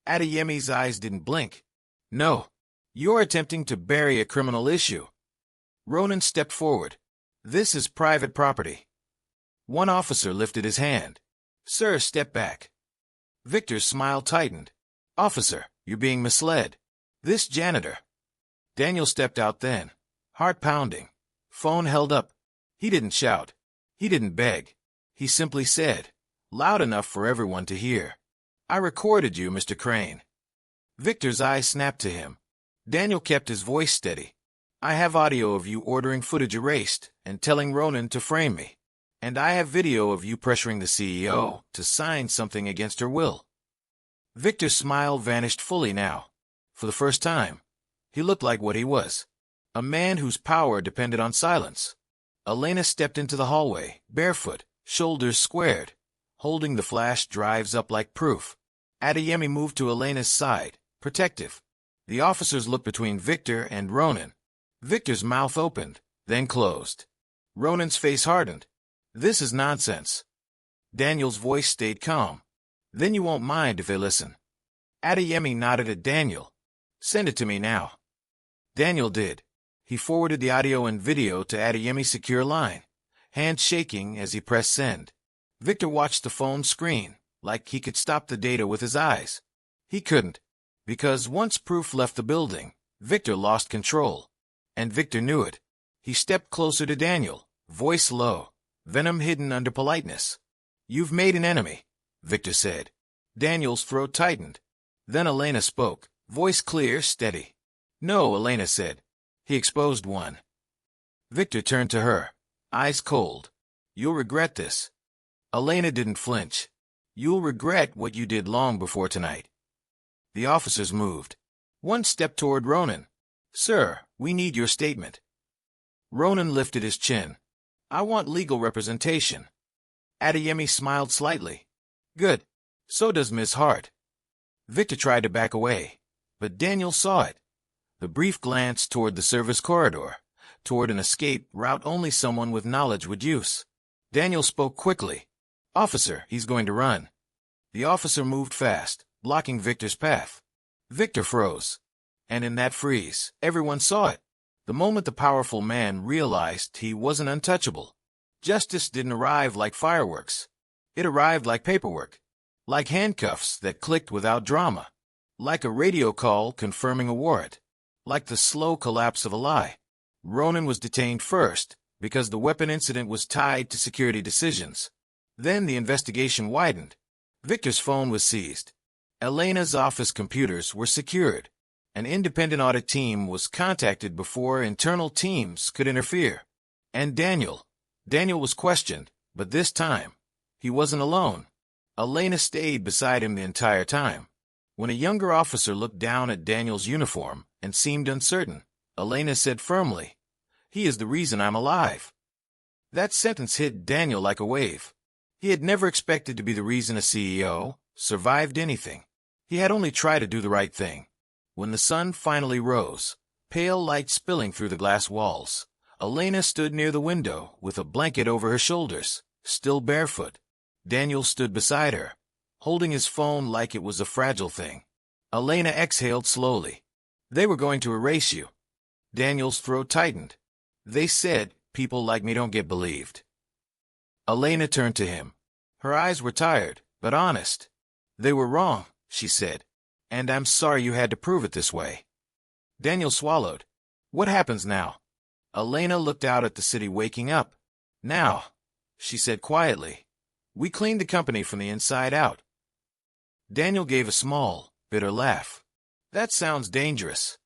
Adeyemi's eyes didn't blink. No, you're attempting to bury a criminal issue. Ronan stepped forward. This is private property. One officer lifted his hand. Sir, step back. Victor's smile tightened. Officer, you're being misled. This janitor. Daniel stepped out then, heart pounding, phone held up. He didn't shout. He didn't beg. He simply said, loud enough for everyone to hear. I recorded you, Mr. Crane. Victor's eyes snapped to him. Daniel kept his voice steady. I have audio of you ordering footage erased and telling Ronan to frame me. And I have video of you pressuring the CEO to sign something against her will. Victor's smile vanished fully now. For the first time, he looked like what he was. A man whose power depended on silence. Elena stepped into the hallway, barefoot, shoulders squared, holding the flash drives up like proof. Adeyemi moved to Elena's side, protective. The officers looked between Victor and Ronan. Victor's mouth opened, then closed. Ronan's face hardened. This is nonsense. Daniel's voice stayed calm. Then you won't mind if they listen. Adeyemi nodded at Daniel. Send it to me now. Daniel did. He forwarded the audio and video to Adeyemi's secure line, hand shaking as he pressed send. Victor watched the phone screen, like he could stop the data with his eyes. He couldn't, because once proof left the building, Victor lost control. And Victor knew it. He stepped closer to Daniel, voice low, venom hidden under politeness. You've made an enemy, Victor said. Daniel's throat tightened. Then Elena spoke, voice clear, steady. No, Elena said. He exposed one. Victor turned to her, eyes cold. You'll regret this. Elena didn't flinch. You'll regret what you did long before tonight. The officers moved. One stepped toward Ronan. Sir, we need your statement. Ronan lifted his chin. I want legal representation. Adeyemi smiled slightly. Good. So does Miss Hart. Victor tried to back away, but Daniel saw it. The brief glance toward the service corridor, toward an escape route only someone with knowledge would use. Daniel spoke quickly. Officer, he's going to run. The officer moved fast, blocking Victor's path. Victor froze. And in that freeze, everyone saw it. The moment the powerful man realized he wasn't untouchable. Justice didn't arrive like fireworks. It arrived like paperwork. Like handcuffs that clicked without drama. Like a radio call confirming a warrant. Like the slow collapse of a lie. Ronan was detained first, because the weapon incident was tied to security decisions. Then the investigation widened. Victor's phone was seized. Elena's office computers were secured. An independent audit team was contacted before internal teams could interfere. And Daniel was questioned, but this time, he wasn't alone. Elena stayed beside him the entire time. When a younger officer looked down at Daniel's uniform and seemed uncertain, Elena said firmly, He is the reason I'm alive. That sentence hit Daniel like a wave. He had never expected to be the reason a CEO survived anything. He had only tried to do the right thing. When the sun finally rose, pale light spilling through the glass walls, Elena stood near the window with a blanket over her shoulders, still barefoot. Daniel stood beside her, holding his phone like it was a fragile thing. Elena exhaled slowly. They were going to erase you. Daniel's throat tightened. They said, people like me don't get believed. Elena turned to him. Her eyes were tired, but honest. They were wrong, she said. And I'm sorry you had to prove it this way. Daniel swallowed. What happens now? Elena looked out at the city waking up. Now, she said quietly, we cleaned the company from the inside out. Daniel gave a small, bitter laugh. That sounds dangerous.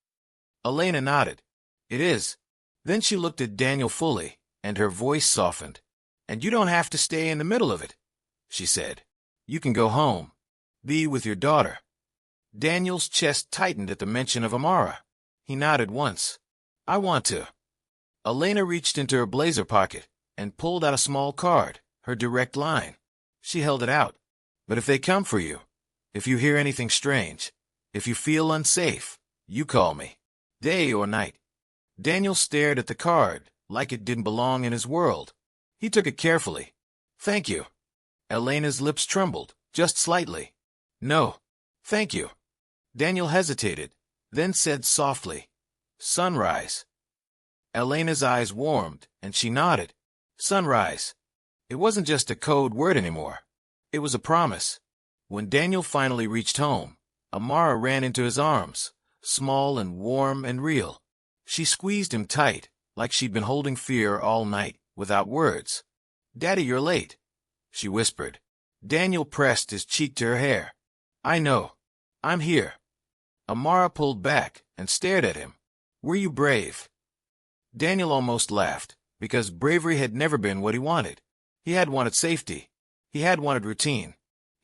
Elena nodded. It is. Then she looked at Daniel fully, and her voice softened. And you don't have to stay in the middle of it, she said. You can go home. Be with your daughter. Daniel's chest tightened at the mention of Amara. He nodded once. I want to. Elena reached into her blazer pocket and pulled out a small card, her direct line. She held it out. But if they come for you, if you hear anything strange, if you feel unsafe, you call me. Day or night. Daniel stared at the card like it didn't belong in his world. He took it carefully. Thank you. Elena's lips trembled, just slightly. No. Thank you. Daniel hesitated, then said softly, Sunrise. Elena's eyes warmed, and she nodded. Sunrise. It wasn't just a code word anymore. It was a promise. When Daniel finally reached home, Amara ran into his arms, small and warm and real. She squeezed him tight, like she'd been holding fear all night, without words. Daddy, you're late, she whispered. Daniel pressed his cheek to her hair. I know. I'm here. Amara pulled back and stared at him. Were you brave? Daniel almost laughed, because bravery had never been what he wanted. He had wanted safety. He had wanted routine.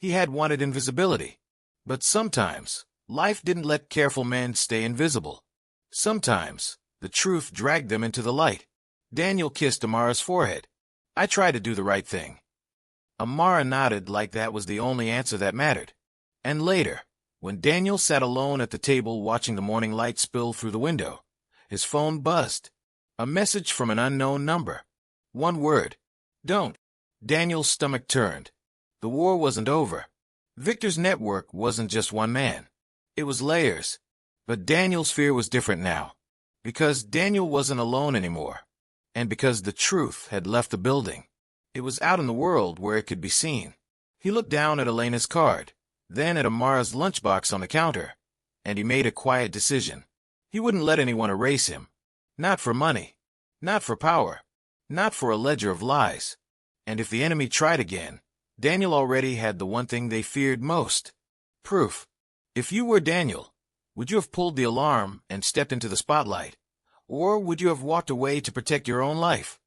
He had wanted invisibility. But sometimes, life didn't let careful men stay invisible. Sometimes, the truth dragged them into the light. Daniel kissed Amara's forehead. I tried to do the right thing. Amara nodded like that was the only answer that mattered. And later, when Daniel sat alone at the table watching the morning light spill through the window, his phone buzzed. A message from an unknown number. One word. Don't. Daniel's stomach turned. The war wasn't over. Victor's network wasn't just one man. It was layers. But Daniel's fear was different now. Because Daniel wasn't alone anymore. And because the truth had left the building. It was out in the world where it could be seen. He looked down at Elena's card, then at Amara's lunchbox on the counter, and he made a quiet decision. He wouldn't let anyone erase him. Not for money. Not for power. Not for a ledger of lies. And if the enemy tried again, Daniel already had the one thing they feared most. Proof. If you were Daniel, would you have pulled the alarm and stepped into the spotlight? Or would you have walked away to protect your own life?